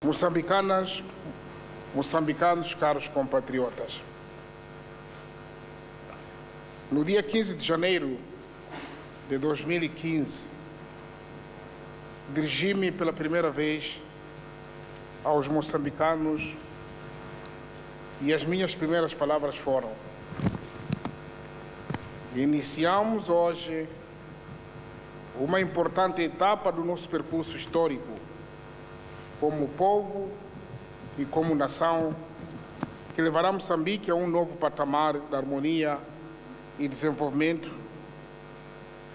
Moçambicanas, moçambicanos, caros compatriotas, no dia 15 de janeiro de 2015, dirigi-me pela primeira vez aos moçambicanos e as minhas primeiras palavras foram: iniciamos hoje uma importante etapa do nosso percurso histórico como povo e como nação, que levará Moçambique a um novo patamar de harmonia e desenvolvimento.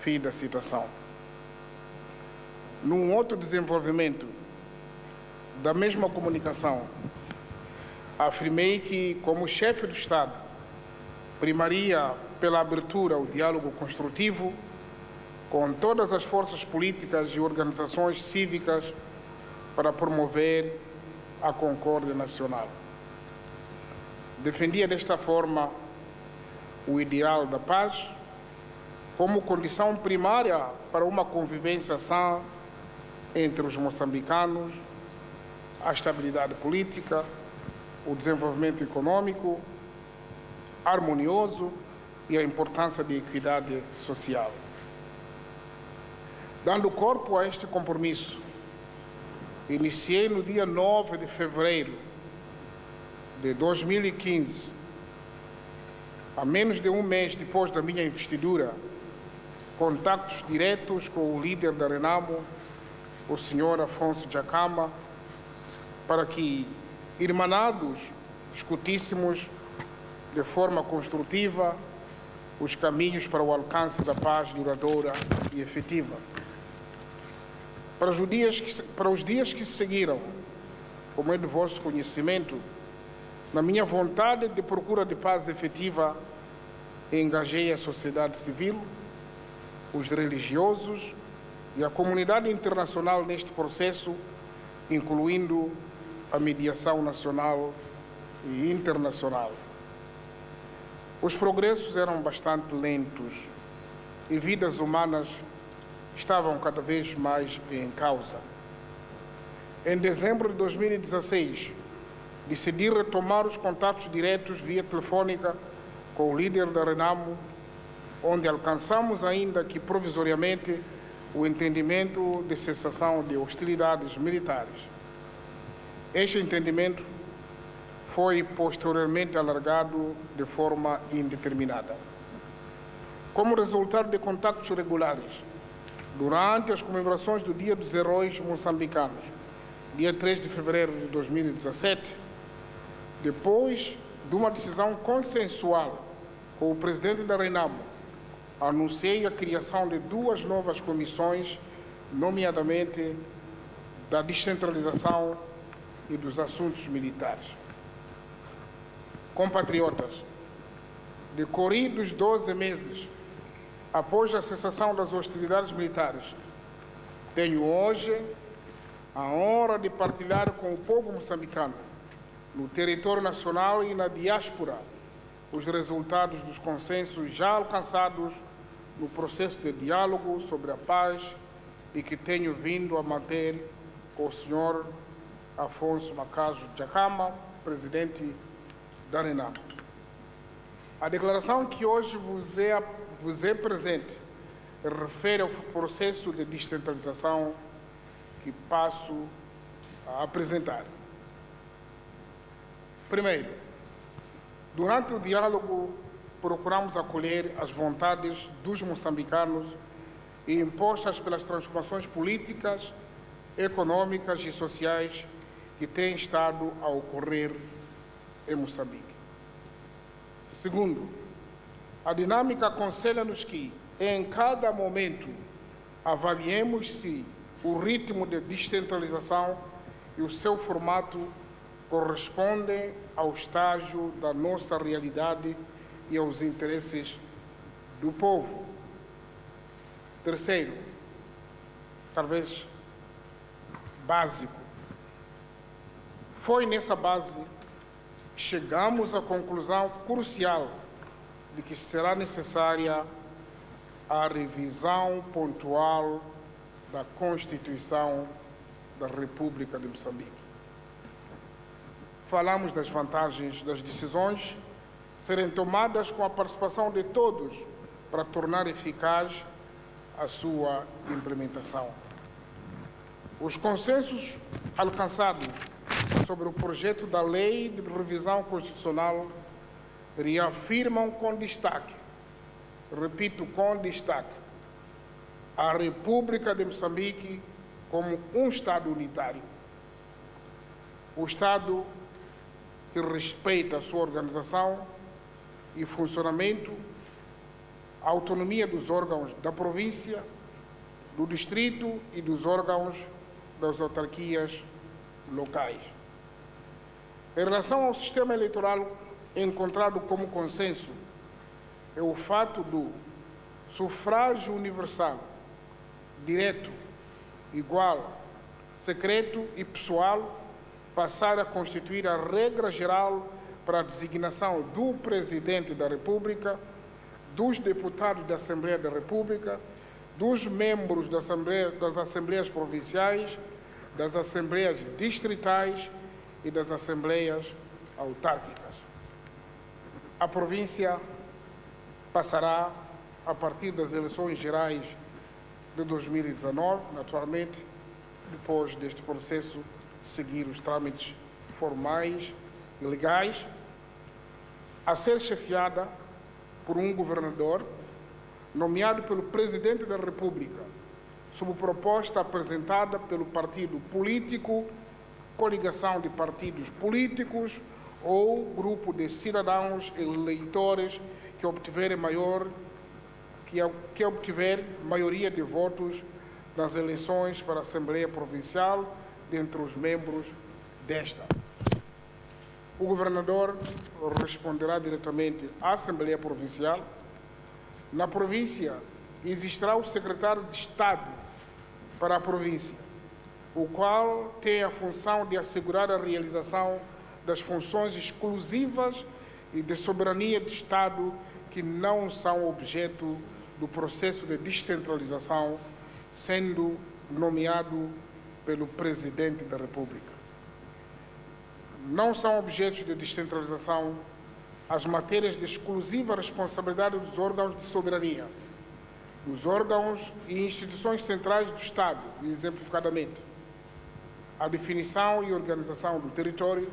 Fim da citação. Num outro desenvolvimento da mesma comunicação, afirmei que, como chefe do Estado, primaria pela abertura ao diálogo construtivo com todas as forças políticas e organizações cívicas para promover a concórdia nacional. Defendia desta forma o ideal da paz como condição primária para uma convivência sã entre os moçambicanos, a estabilidade política, o desenvolvimento econômico harmonioso e a importância da equidade social. Dando corpo a este compromisso, iniciei no dia 9 de fevereiro de 2015, a menos de um mês depois da minha investidura, contactos diretos com o líder da Renamo, o senhor Afonso Dhlakama, para que, irmanados, discutíssemos de forma construtiva os caminhos para o alcance da paz duradoura e efetiva. Para os dias que se seguiram, como é de vosso conhecimento, na minha vontade de procura de paz efetiva, engajei a sociedade civil, os religiosos e a comunidade internacional neste processo, incluindo a mediação nacional e internacional. Os progressos eram bastante lentos e vidas humanas estavam cada vez mais em causa. Em dezembro de 2016, decidi retomar os contatos diretos via telefônica com o líder da Renamo, onde alcançamos ainda que provisoriamente o entendimento de cessação de hostilidades militares. Este entendimento foi posteriormente alargado de forma indeterminada. Como resultado de contactos regulares, durante as comemorações do Dia dos Heróis Moçambicanos, dia 3 de fevereiro de 2017, depois de uma decisão consensual com o presidente da Renamo, anunciei a criação de duas novas comissões, nomeadamente da descentralização e dos assuntos militares. Compatriotas, decorridos 12 meses após a cessação das hostilidades militares, tenho hoje a honra de partilhar com o povo moçambicano, no território nacional e na diáspora, os resultados dos consensos já alcançados no processo de diálogo sobre a paz e que tenho vindo a manter com o senhor Afonso Macaso Dhlakama, presidente da Renamo. A declaração que hoje vos é presente refere ao processo de descentralização que passo a apresentar. Primeiro, durante o diálogo, procuramos acolher as vontades dos moçambicanos impostas pelas transformações políticas, econômicas e sociais que têm estado a ocorrer em Moçambique. Segundo, a dinâmica aconselha-nos que, em cada momento, avaliemos se o ritmo de descentralização e o seu formato correspondem ao estágio da nossa realidade e aos interesses do povo. Terceiro, talvez básico, foi nessa base que chegamos à conclusão crucial de que será necessária a revisão pontual da Constituição da República de Moçambique. falamos das vantagens das decisões serem tomadas com a participação de todos para tornar eficaz a sua implementação. Os consensos alcançados sobre o projeto da Lei de Revisão Constitucional reafirmam com destaque, repito, com destaque, a República de Moçambique como um Estado unitário. O Estado que respeita a sua organização e funcionamento, a autonomia dos órgãos da província, do distrito e dos órgãos das autarquias locais. Em relação ao sistema eleitoral encontrado como consenso, é o fato do sufrágio universal, direto, igual, secreto e pessoal passar a constituir a regra geral para a designação do Presidente da República, dos deputados da Assembleia da República, dos membros das Assembleias Provinciais, das Assembleias Distritais e das Assembleias Autárquicas. A província passará, a partir das eleições gerais de 2019, naturalmente, depois deste processo, seguir os trâmites formais e legais, a ser chefiada por um governador nomeado pelo Presidente da República, sob proposta apresentada pelo partido político, coligação de partidos políticos ou grupo de cidadãos eleitores que obtiver maioria de votos nas eleições para a Assembleia Provincial dentre os membros desta. O governador responderá diretamente à Assembleia Provincial. Na província existirá o secretário de Estado para a província, o qual tem a função de assegurar a realização das funções exclusivas e de soberania de Estado que não são objeto do processo de descentralização, sendo nomeado pelo Presidente da República. Não são objetos de descentralização as matérias de exclusiva responsabilidade dos órgãos de soberania, dos órgãos e instituições centrais do Estado, exemplificadamente, a definição e organização do território,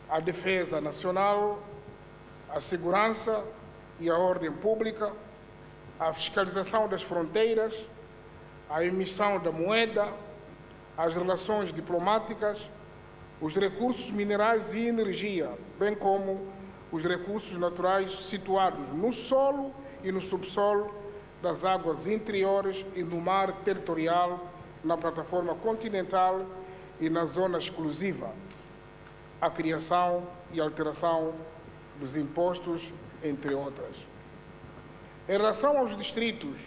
a defesa nacional, a segurança e a ordem pública, a fiscalização das fronteiras, a emissão da moeda, as relações diplomáticas, os recursos minerais e energia, bem como os recursos naturais situados no solo e no subsolo das águas interiores e no mar territorial, na plataforma continental e na zona exclusiva, a criação e alteração dos impostos, entre outras. Em relação aos distritos,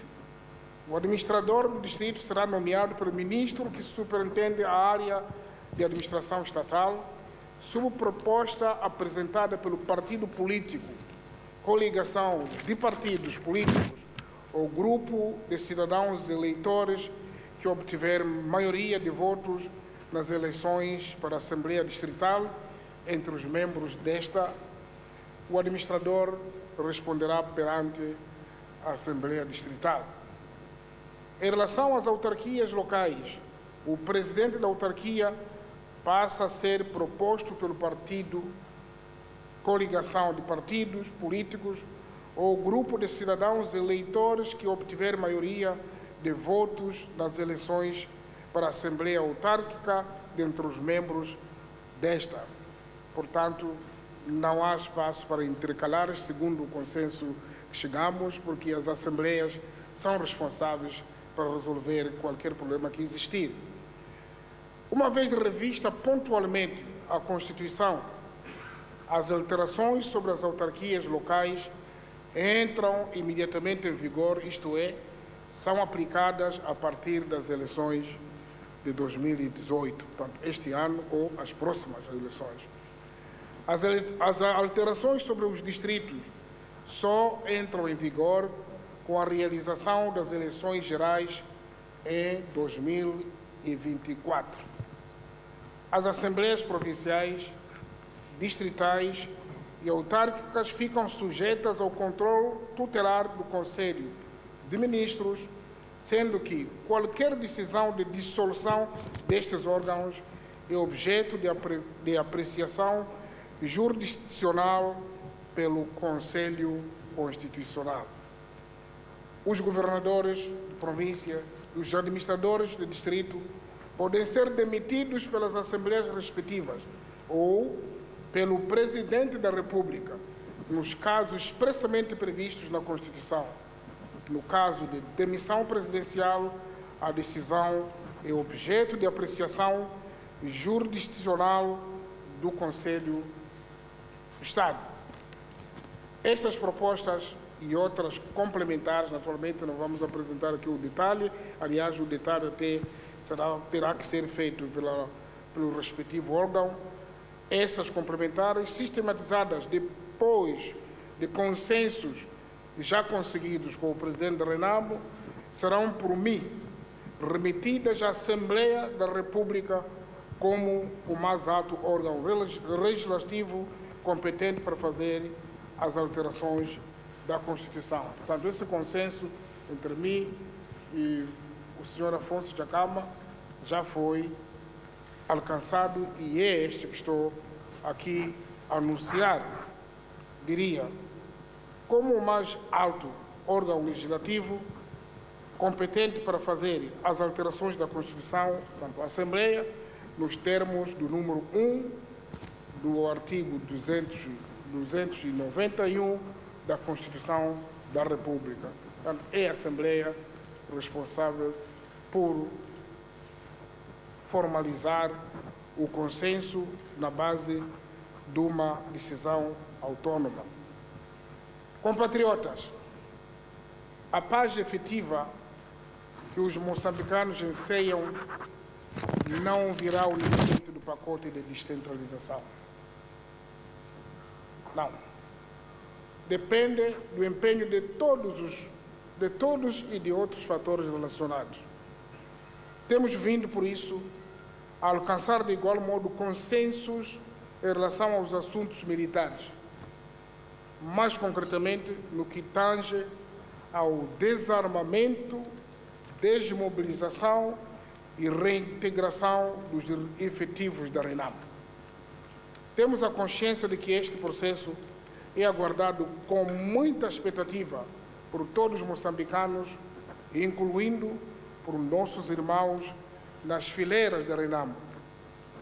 o administrador do distrito será nomeado pelo ministro que superintende a área de administração estatal, sob proposta apresentada pelo partido político, coligação de partidos políticos ou grupo de cidadãos eleitores que obtiver maioria de votos nas eleições para a Assembleia Distrital. Entre os membros desta, o administrador responderá perante a Assembleia Distrital. Em relação às autarquias locais, o presidente da autarquia passa a ser proposto pelo partido, coligação de partidos políticos ou grupo de cidadãos eleitores que obtiver maioria de votos nas eleições para a Assembleia Autárquica dentre os membros desta. Portanto, não há espaço para intercalar, segundo o consenso que chegamos, porque as assembleias são responsáveis para resolver qualquer problema que existir. Uma vez revista pontualmente a Constituição, as alterações sobre as autarquias locais entram imediatamente em vigor, isto é, são aplicadas a partir das eleições de 2018, portanto, este ano ou as próximas eleições. As alterações sobre os distritos só entram em vigor com a realização das eleições gerais em 2024. As Assembleias Provinciais distritais e autárquicas ficam sujeitas ao controle tutelar do Conselho de Ministros, sendo que qualquer decisão de dissolução destes órgãos é objeto de apreciação jurisdicional pelo Conselho Constitucional. Os governadores de província e os administradores de distrito podem ser demitidos pelas assembleias respectivas ou pelo Presidente da República, nos casos expressamente previstos na Constituição. No caso de demissão presidencial, a decisão é objeto de apreciação jurisdicional do Conselho do Estado. Estas propostas e outras complementares, naturalmente não vamos apresentar aqui o detalhe, aliás, o detalhe até terá que ser feito pelo respectivo órgão. Essas complementares, sistematizadas depois de consensos já conseguidos com o presidente da Renamo, serão, por mim, remetidas à Assembleia da República como o mais alto órgão legislativo competente para fazer as alterações da Constituição. Portanto, esse consenso entre mim e o senhor Afonso Jacama já foi alcançado e é este que estou aqui a anunciar, diria, como o mais alto órgão legislativo competente para fazer as alterações da Constituição, portanto, a Assembleia, nos termos do número 1 do artigo 291 da Constituição da República. Portanto, é a Assembleia responsável por formalizar o consenso na base de uma decisão autônoma. Compatriotas, a paz efetiva que os moçambicanos anseiam não virá unicamente do pacote de descentralização. Não. Depende do empenho de todos e de outros fatores relacionados. Temos vindo, por isso, a alcançar de igual modo consensos em relação aos assuntos militares, mais concretamente no que tange ao desarmamento, desmobilização e reintegração dos efetivos da Renamo. Temos a consciência de que este processo é aguardado com muita expectativa por todos os moçambicanos, incluindo por nossos irmãos nas fileiras da Renamo,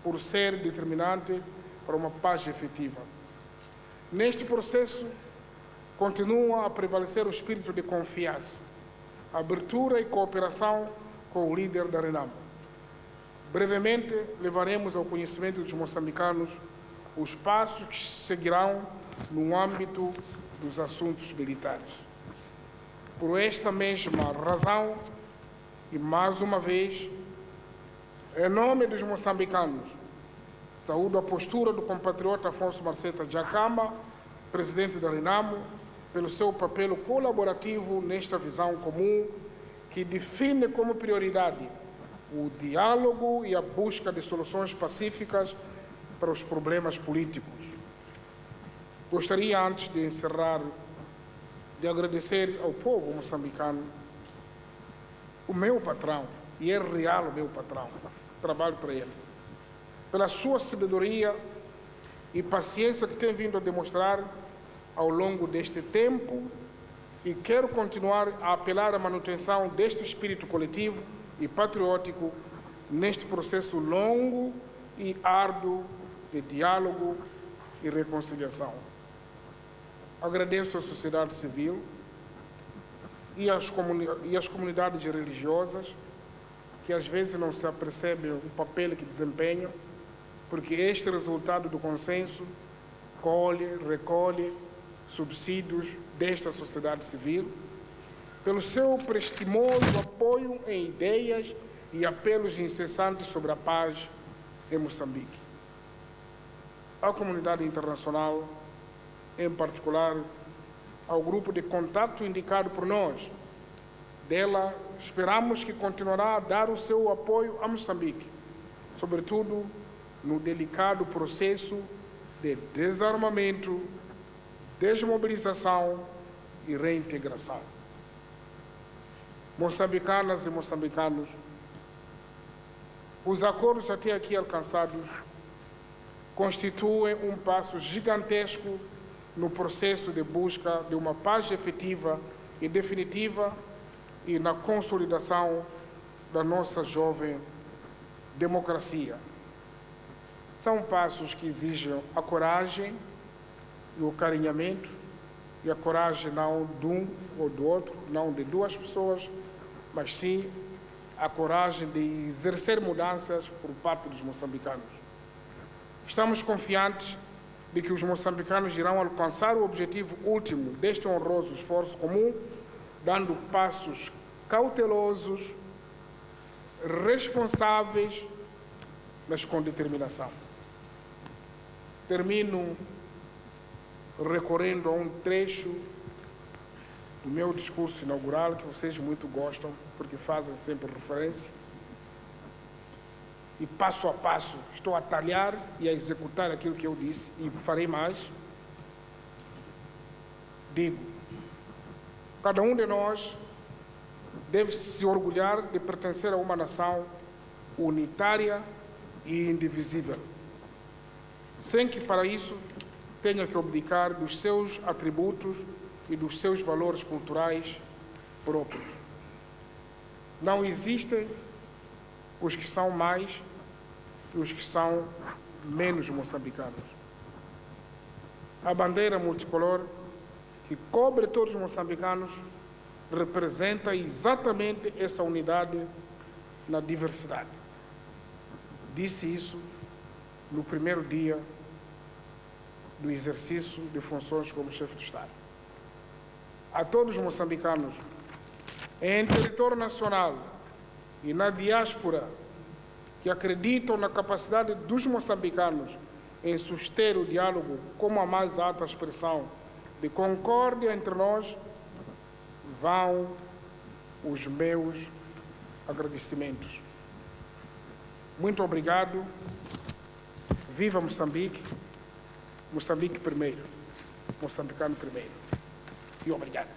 por ser determinante para uma paz efetiva. Neste processo, continua a prevalecer o espírito de confiança, abertura e cooperação com o líder da Renamo. Brevemente, levaremos ao conhecimento dos moçambicanos os passos que seguirão no âmbito dos assuntos militares. Por esta mesma razão, e mais uma vez, em nome dos moçambicanos, saúdo a postura do compatriota Afonso Marceta Jacama, presidente da Renamo, pelo seu papel colaborativo nesta visão comum que define como prioridade o diálogo e a busca de soluções pacíficas para os problemas políticos. Gostaria, antes de encerrar, de agradecer ao povo moçambicano, o meu patrão, e é real o meu patrão, trabalho para ele, pela sua sabedoria e paciência que tem vindo a demonstrar ao longo deste tempo, e quero continuar a apelar à manutenção deste espírito coletivo e patriótico neste processo longo e árduo de diálogo e reconciliação. Agradeço à sociedade civil e às comunidades religiosas, que às vezes não se apercebem o papel que desempenham, porque este resultado do consenso recolhe subsídios desta sociedade civil, pelo seu prestimoso apoio em ideias e apelos incessantes sobre a paz em Moçambique. À comunidade internacional, em particular ao grupo de contato indicado por nós, dela esperamos que continuará a dar o seu apoio a Moçambique, sobretudo no delicado processo de desarmamento, desmobilização e reintegração. Moçambicanas e moçambicanos, os acordos até aqui alcançados constituem um passo gigantesco no processo de busca de uma paz efetiva e definitiva e na consolidação da nossa jovem democracia. São passos que exigem a coragem e o acarinhamento, e a coragem não de um ou do outro, não de duas pessoas, mas sim a coragem de exercer mudanças por parte dos moçambicanos. Estamos confiantes de que os moçambicanos irão alcançar o objetivo último deste honroso esforço comum, dando passos cautelosos, responsáveis, mas com determinação. Termino recorrendo a um trecho do meu discurso inaugural, que vocês muito gostam, porque fazem sempre referência. E passo a passo estou a talhar e a executar aquilo que eu disse, e farei mais. Digo, cada um de nós deve se orgulhar de pertencer a uma nação unitária e indivisível, sem que para isso tenha que abdicar dos seus atributos e dos seus valores culturais próprios. Não existem os que são mais e os que são menos moçambicanos. A bandeira multicolor que cobre todos os moçambicanos representa exatamente essa unidade na diversidade. Disse isso no primeiro dia do exercício de funções como chefe de Estado. A todos os moçambicanos, em território nacional e na diáspora, que acreditam na capacidade dos moçambicanos em suster o diálogo como a mais alta expressão de concórdia entre nós, vão os meus agradecimentos. Muito obrigado. Viva Moçambique. Moçambique primeiro. Moçambicano primeiro. E obrigado.